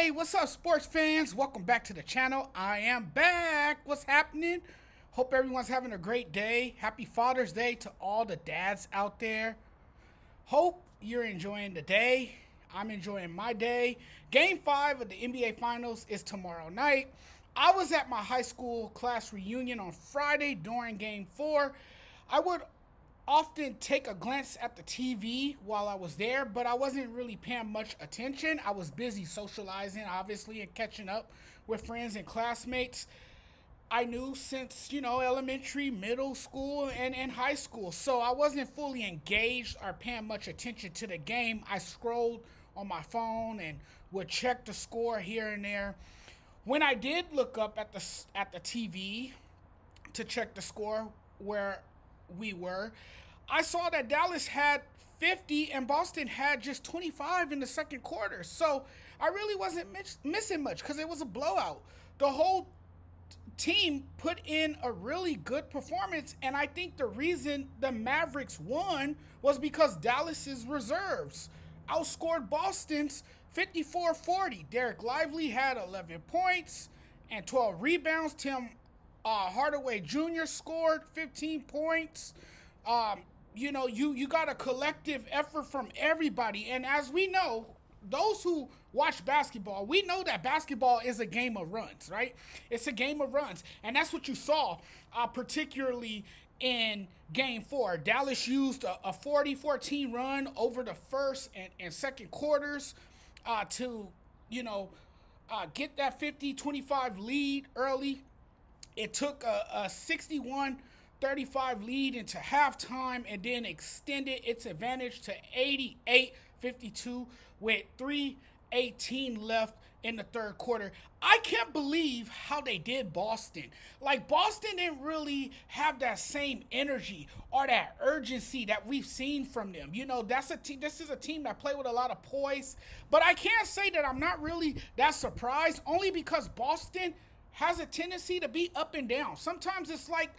Hey, what's up, sports fans? Welcome back to the channel. I am back. What's happening? Hope everyone's having a great day. Happy Father's Day to all the dads out there. Hope you're enjoying the day. I'm enjoying my day. Game 5 of the NBA Finals is tomorrow night. I was at my high school class reunion on Friday during Game 4. I would often take a glance at the TV while I was there, but I wasn't really paying much attention. I was busy socializing, obviously, and catching up with friends and classmates I knew since, elementary, middle school, and high school. So I wasn't fully engaged or paying much attention to the game. I scrolled on my phone and would check the score here and there. When I did look up at the TV to check the score where we were, I saw that Dallas had 50 and Boston had just 25 in the second quarter. So I really wasn't missing much because it was a blowout. The whole team put in a really good performance, and I think the reason the Mavericks won was because Dallas's reserves outscored Boston's 54-40. Derek Lively had 11 points and 12 rebounds. Tim Hardaway Jr. scored 15 points. You got a collective effort from everybody. And as we know, those who watch basketball, we know that basketball is a game of runs, right? It's a game of runs. And that's what you saw, particularly in Game 4. Dallas used a 40-14 run over the first and second quarters to get that 50-25 lead early. It took a 61-35 lead into halftime and then extended its advantage to 88-52 with 3:18 left in the third quarter. I can't believe how they did Boston. Like, Boston didn't really have that same energy or that urgency that we've seen from them. This is a team that played with a lot of poise. But I can't say that I'm not really that surprised, only because Boston has a tendency to be up and down. Sometimes it's like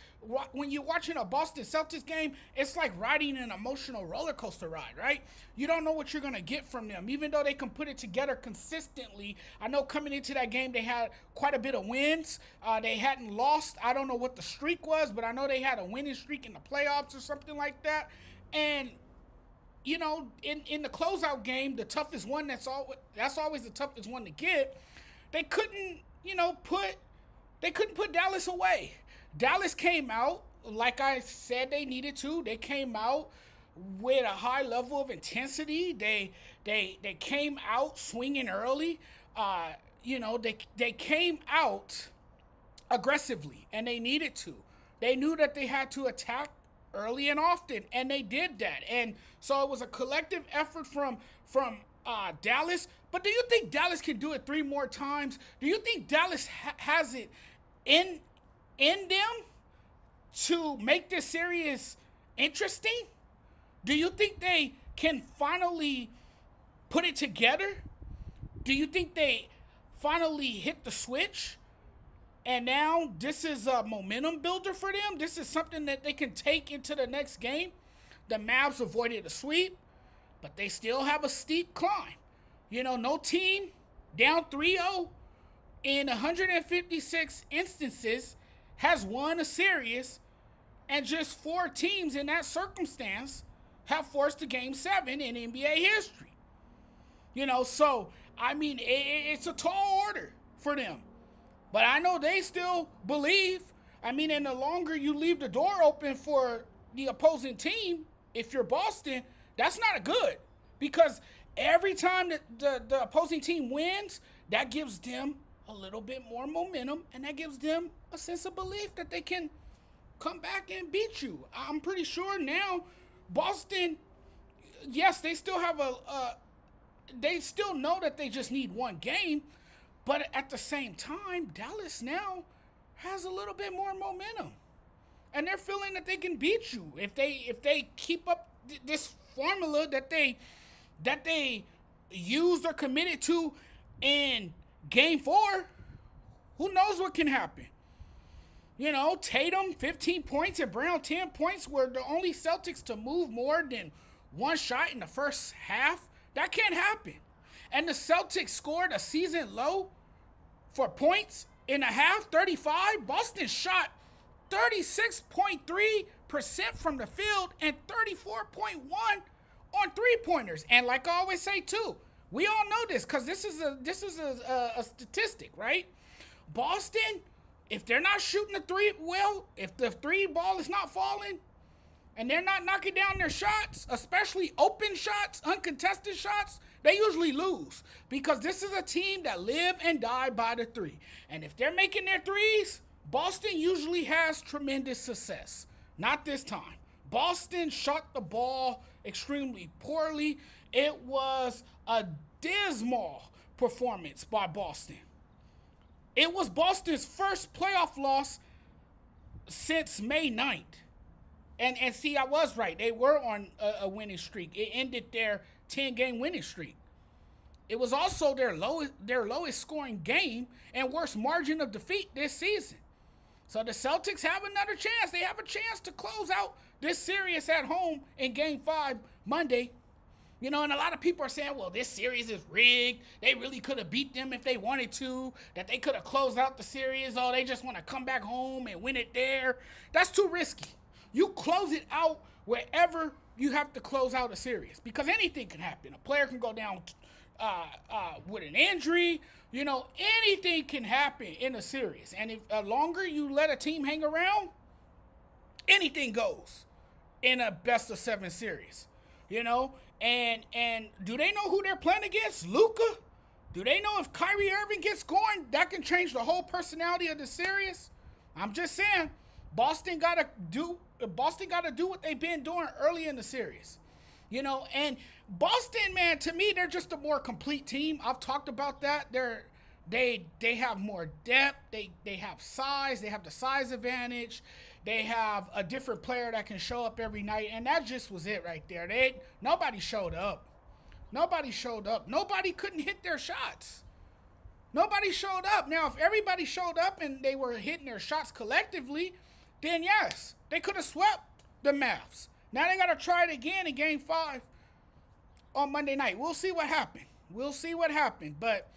when you're watching a Boston Celtics game, it's like riding an emotional roller coaster ride, right? You don't know what you're going to get from them, even though they can put it together consistently. I know coming into that game, they had quite a bit of wins. They hadn't lost. I don't know what the streak was, but I know they had a winning streak in the playoffs or something like that. And in the closeout game, the toughest one, that's always the toughest one to get, they couldn't put Dallas away. Dallas came out like I said they needed to. They came out with a high level of intensity. They came out swinging early. They came out aggressively, and they needed to. They knew that they had to attack early and often, and they did that. And so it was a collective effort from Dallas. But do you think Dallas can do it 3 more times? Do you think Dallas has it in them to make this series interesting? Do you think they can finally put it together? Do you think they finally hit the switch? And now this is a momentum builder for them? This is something that they can take into the next game? The Mavs avoided a sweep, but they still have a steep climb. No team down 3-0 in 156 instances has won a series, and just 4 teams in that circumstance have forced a Game 7 in NBA history. So, it's a tall order for them. But I know they still believe. And the longer you leave the door open for the opposing team, if you're Boston, that's not good. Because every time that the opposing team wins, that gives them a little bit more momentum, and that gives them a sense of belief that they can come back and beat you. I'm pretty sure now Boston, yes, they still have they still know that they just need 1 game, but at the same time, Dallas now has a little bit more momentum, and they're feeling that they can beat you if they keep up this formula that they used or committed to in Game 4. Who knows what can happen? Tatum 15 points and Brown 10 points were the only Celtics to move more than 1 shot in the first half. That can't happen. And the Celtics scored a season low for points in a half, 35. Boston shot 36.3% from the field and 34.1 on three-pointers. And like I always say too, we all know this because this is a statistic, right? Boston, if they're not shooting the three well, if the three ball is not falling and they're not knocking down their shots, especially open shots, uncontested shots, they usually lose because this is a team that live and die by the three. And if they're making their threes, Boston usually has tremendous success. Not this time. Boston shot the ball extremely poorly. It was a dismal performance by Boston. It was Boston's first playoff loss since May 9th. And see, I was right. They were on a winning streak. It ended their 10-game winning streak. It was also their lowest scoring game and worst margin of defeat this season. So the Celtics have another chance. They have a chance to close out this series at home in Game 5 Monday. You know, and a lot of people are saying, well, this series is rigged. They really could have beat them if they wanted to, that they could have closed out the series. Oh, they just want to come back home and win it there. That's too risky. You close it out wherever you have to close out a series because anything can happen. A player can go down with an injury. You know, anything can happen in a series. And if longer you let a team hang around, anything goes in a best-of-7 series. You know, and do they know who they're playing against? Luka? Do they know if Kyrie Irving gets going, that can change the whole personality of the series? I'm just saying, Boston gotta do what they've been doing early in the series. You know, and Boston, man, to me, they're just a more complete team. I've talked about that. They have more depth. They have size. They have the size advantage. They have a different player that can show up every night, and that just was it right there. Nobody showed up. Nobody showed up. Nobody couldn't hit their shots. Nobody showed up. Now, if everybody showed up and they were hitting their shots collectively, then yes, they could have swept the Mavs. Now they got to try it again in Game 5 on Monday night. We'll see what happened. We'll see what happened. But,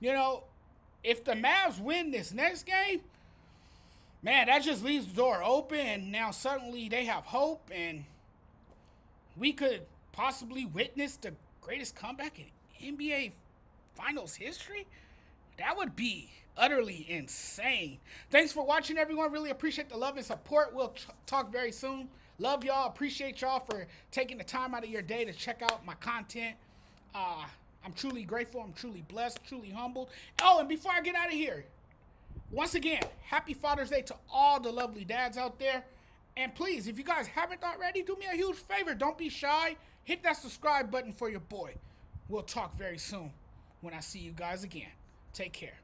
you know, if the Mavs win this next game, man, that just leaves the door open. And now suddenly they have hope. And we could possibly witness the greatest comeback in NBA Finals history. That would be utterly insane. Thanks for watching, everyone. Really appreciate the love and support. We'll talk very soon. Love y'all. Appreciate y'all for taking the time out of your day to check out my content. I'm truly grateful. I'm truly blessed, truly humbled. Oh, and before I get out of here, once again, happy Father's Day to all the lovely dads out there. And please, if you guys haven't already, do me a huge favor. Don't be shy. Hit that subscribe button for your boy. We'll talk very soon when I see you guys again. Take care.